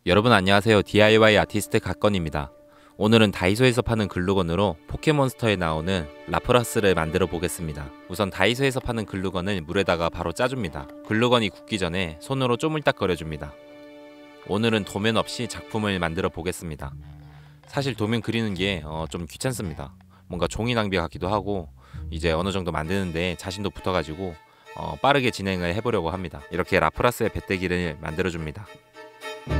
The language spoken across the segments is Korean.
여러분 안녕하세요. DIY 아티스트 갓건입니다. 오늘은 다이소에서 파는 글루건으로 포켓몬스터에 나오는 라프라스를 만들어 보겠습니다. 우선 다이소에서 파는 글루건을 물에다가 바로 짜줍니다. 글루건이 굳기 전에 손으로 쪼물딱거려줍니다. 오늘은 도면 없이 작품을 만들어 보겠습니다. 사실 도면 그리는 게 좀 귀찮습니다. 뭔가 종이 낭비 같기도 하고 이제 어느 정도 만드는데 자신도 붙어가지고 빠르게 진행을 해보려고 합니다. 이렇게 라프라스의 배때기를 만들어줍니다.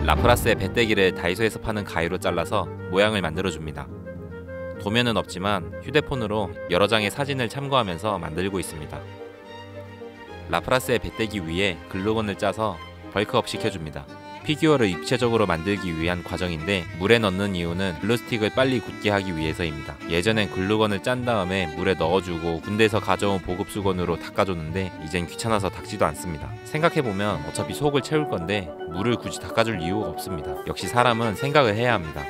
라프라스의 배때기를 다이소에서 파는 가위로 잘라서 모양을 만들어줍니다. 도면은 없지만 휴대폰으로 여러 장의 사진을 참고하면서 만들고 있습니다. 라프라스의 배때기 위에 글루건을 짜서 벌크업 시켜줍니다. 피규어를 입체적으로 만들기 위한 과정인데 물에 넣는 이유는 글루스틱을 빨리 굳게 하기 위해서입니다. 예전엔 글루건을 짠 다음에 물에 넣어주고 군대에서 가져온 보급 수건으로 닦아줬는데 이젠 귀찮아서 닦지도 않습니다. 생각해보면 어차피 속을 채울 건데 물을 굳이 닦아줄 이유가 없습니다. 역시 사람은 생각을 해야 합니다.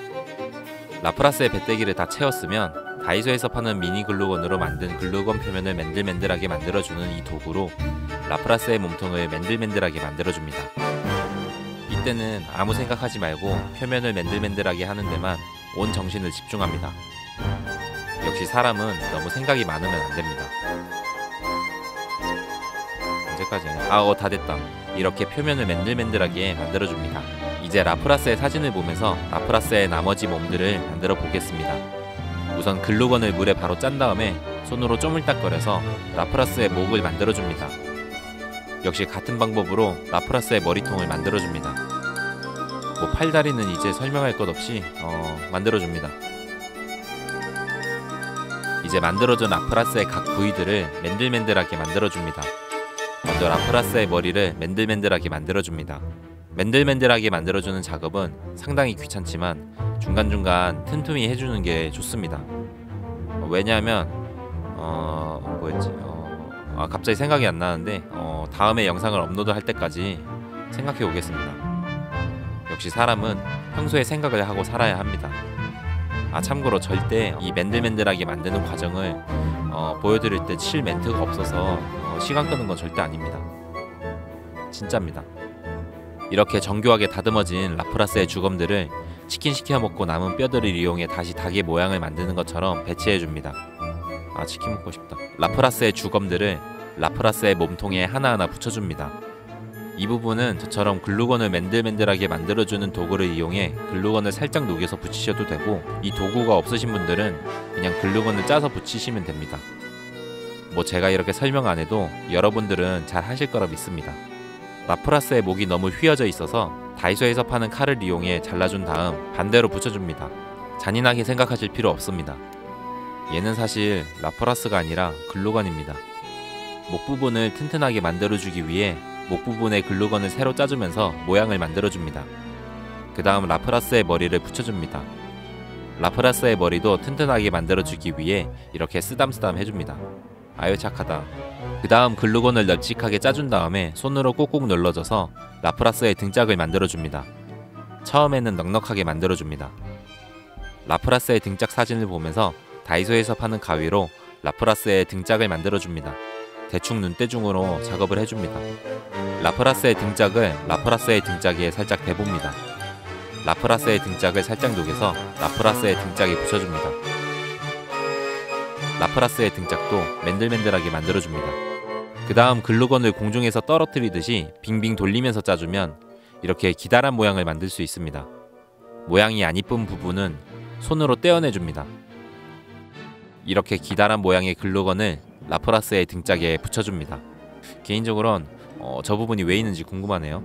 라프라스의 배때기를 다 채웠으면 다이소에서 파는 미니 글루건으로 만든 글루건 표면을 맨들맨들하게 만들어주는 이 도구로 라프라스의 몸통을 맨들맨들하게 만들어줍니다. 이때는 아무 생각하지 말고 표면을 맨들맨들하게 하는 데만 온 정신을 집중합니다. 역시 사람은 너무 생각이 많으면 안 됩니다. 언제까지 하냐? 다 됐다. 이렇게 표면을 맨들맨들하게 만들어줍니다. 이제 라프라스의 사진을 보면서 라프라스의 나머지 몸들을 만들어 보겠습니다. 우선 글루건을 물에 바로 짠 다음에 손으로 쪼물딱거려서 라프라스의 목을 만들어줍니다. 역시 같은 방법으로 라프라스의 머리통을 만들어줍니다. 팔다리는 이제 설명할 것 없이 만들어줍니다. 이제 만들어준 라프라스의 각 부위들을 맨들맨들하게 만들어줍니다. 먼저 라프라스의 머리를 맨들맨들하게 만들어줍니다. 맨들맨들하게 만들어주는 작업은 상당히 귀찮지만 중간중간 틈틈이 해주는 게 좋습니다. 왜냐하면 뭐였지? 갑자기 생각이 안 나는데 다음에 영상을 업로드할 때까지 생각해 오겠습니다. 역시 사람은 평소에 생각을 하고 살아야 합니다. 참고로 절대 이 맨들맨들하게 만드는 과정을 보여드릴 때 칠 멘트가 없어서 시간 끄는 건 절대 아닙니다. 진짜입니다. 이렇게 정교하게 다듬어진 라프라스의 주검들을 치킨 시켜 먹고 남은 뼈들을 이용해 다시 닭의 모양을 만드는 것처럼 배치해줍니다. 치킨 먹고 싶다. 라프라스의 주검들을 라프라스의 몸통에 하나하나 붙여줍니다. 이 부분은 저처럼 글루건을 맨들맨들하게 만들어주는 도구를 이용해 글루건을 살짝 녹여서 붙이셔도 되고, 이 도구가 없으신 분들은 그냥 글루건을 짜서 붙이시면 됩니다. 제가 이렇게 설명 안 해도 여러분들은 잘 하실 거라 믿습니다. 라프라스의 목이 너무 휘어져 있어서 다이소에서 파는 칼을 이용해 잘라준 다음 반대로 붙여줍니다. 잔인하게 생각하실 필요 없습니다. 얘는 사실 라프라스가 아니라 글루건입니다. 목 부분을 튼튼하게 만들어주기 위해 목 부분에 글루건을 새로 짜주면서 모양을 만들어줍니다. 그 다음 라프라스의 머리를 붙여줍니다. 라프라스의 머리도 튼튼하게 만들어주기 위해 이렇게 쓰담쓰담 해줍니다. 아유 착하다. 그 다음 글루건을 널찍하게 짜준 다음에 손으로 꾹꾹 눌러줘서 라프라스의 등짝을 만들어줍니다. 처음에는 넉넉하게 만들어줍니다. 라프라스의 등짝 사진을 보면서 다이소에서 파는 가위로 라프라스의 등짝을 만들어줍니다. 대충 눈대중으로 작업을 해줍니다. 라프라스의 등짝을 라프라스의 등짝에 살짝 대봅니다. 라프라스의 등짝을 살짝 녹여서 라프라스의 등짝에 붙여줍니다. 라프라스의 등짝도 맨들맨들하게 만들어줍니다. 그 다음 글루건을 공중에서 떨어뜨리듯이 빙빙 돌리면서 짜주면 이렇게 기다란 모양을 만들 수 있습니다. 모양이 안 이쁜 부분은 손으로 떼어내줍니다. 이렇게 기다란 모양의 글루건을 라프라스의 등짝에 붙여줍니다. 개인적으로는 저 부분이 왜 있는지 궁금하네요.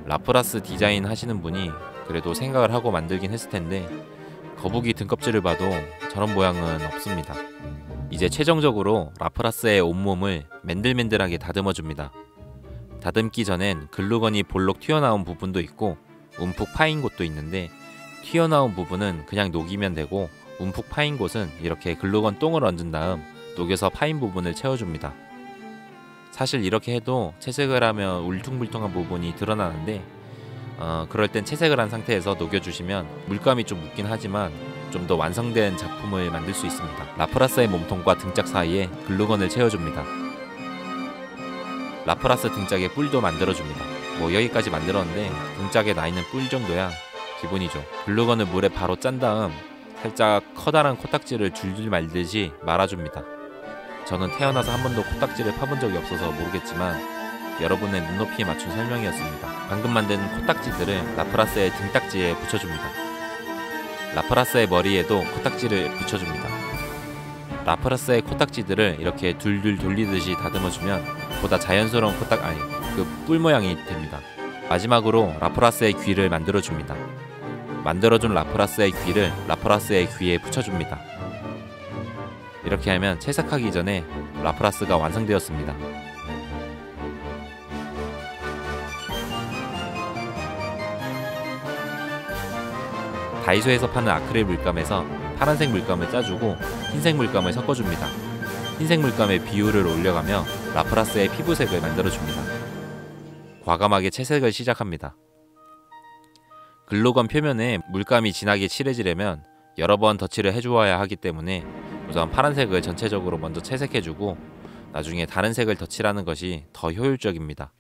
라프라스 디자인 하시는 분이 그래도 생각을 하고 만들긴 했을 텐데 거북이 등껍질을 봐도 저런 모양은 없습니다. 이제 최종적으로 라프라스의 온몸을 맨들맨들하게 다듬어줍니다. 다듬기 전엔 글루건이 볼록 튀어나온 부분도 있고 움푹 파인 곳도 있는데, 튀어나온 부분은 그냥 녹이면 되고 움푹 파인 곳은 이렇게 글루건 똥을 얹은 다음 녹여서 파인 부분을 채워줍니다. 사실 이렇게 해도 채색을 하면 울퉁불퉁한 부분이 드러나는데 그럴 땐 채색을 한 상태에서 녹여주시면 물감이 좀 묻긴 하지만 좀 더 완성된 작품을 만들 수 있습니다. 라프라스의 몸통과 등짝 사이에 글루건을 채워줍니다. 라프라스 등짝에 뿔도 만들어줍니다. 뭐 여기까지 만들었는데 등짝에 나 있는 뿔 정도야 기본이죠. 글루건을 물에 바로 짠 다음 살짝 커다란 코딱지를 줄줄 말듯이 말아줍니다. 저는 태어나서 한 번도 코딱지를 파본 적이 없어서 모르겠지만 여러분의 눈높이에 맞춘 설명이었습니다. 방금 만든 코딱지들을 라프라스의 등딱지에 붙여줍니다. 라프라스의 머리에도 코딱지를 붙여줍니다. 라프라스의 코딱지들을 이렇게 둘둘 돌리듯이 다듬어주면 보다 자연스러운 그 뿔 모양이 됩니다. 마지막으로 라프라스의 귀를 만들어줍니다. 만들어준 라프라스의 귀를 라프라스의 귀에 붙여줍니다. 이렇게 하면 채색하기 전에 라프라스가 완성되었습니다. 다이소에서 파는 아크릴 물감에서 파란색 물감을 짜주고 흰색 물감을 섞어줍니다. 흰색 물감의 비율을 올려가며 라프라스의 피부색을 만들어줍니다. 과감하게 채색을 시작합니다. 글루건 표면에 물감이 진하게 칠해지려면 여러 번 덧칠을 해주어야 하기 때문에 우선 파란색을 전체적으로 먼저 채색해주고 나중에 다른 색을 덧칠하는 것이 더 효율적입니다.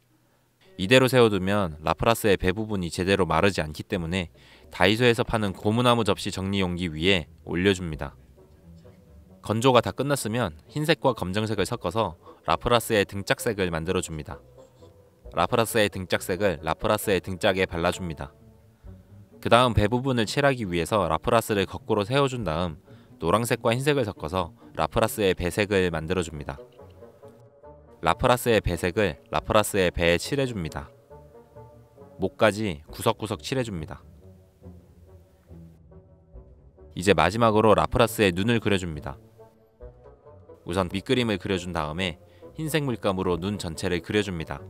이대로 세워두면 라프라스의 배 부분이 제대로 마르지 않기 때문에 다이소에서 파는 고무나무 접시 정리 용기 위에 올려줍니다. 건조가 다 끝났으면 흰색과 검정색을 섞어서 라프라스의 등짝색을 만들어줍니다. 라프라스의 등짝색을 라프라스의 등짝에 발라줍니다. 그 다음 배 부분을 칠하기 위해서 라프라스를 거꾸로 세워준 다음 노란색과 흰색을 섞어서 라프라스의 배색을 만들어줍니다. 라프라스의 배색을 라프라스의 배에 칠해줍니다. 목까지 구석구석 칠해줍니다. 이제 마지막으로 라프라스의 눈을 그려줍니다. 우선 밑그림을 그려준 다음에 흰색 물감으로 눈 전체를 그려줍니다.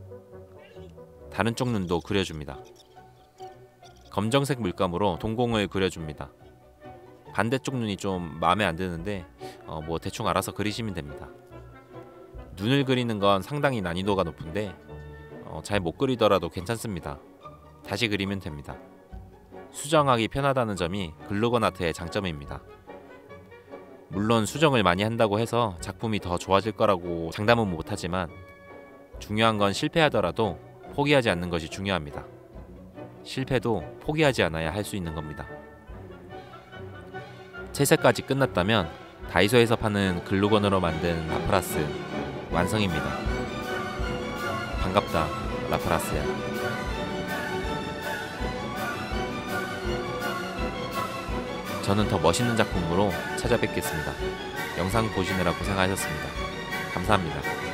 다른 쪽 눈도 그려줍니다. 검정색 물감으로 동공을 그려줍니다. 반대쪽 눈이 좀 마음에 안 드는데 뭐 대충 알아서 그리시면 됩니다. 눈을 그리는 건 상당히 난이도가 높은데 잘 못 그리더라도 괜찮습니다. 다시 그리면 됩니다. 수정하기 편하다는 점이 글루건 아트의 장점입니다. 물론 수정을 많이 한다고 해서 작품이 더 좋아질 거라고 장담은 못하지만 중요한 건 실패하더라도 포기하지 않는 것이 중요합니다. 실패도 포기하지 않아야 할 수 있는 겁니다. 채색까지 끝났다면 다이소에서 파는 글루건으로 만든 라프라스 완성입니다. 반갑다, 라프라스야. 저는 더 멋있는 작품으로 찾아뵙겠습니다. 영상 보시느라 고생하셨습니다. 감사합니다.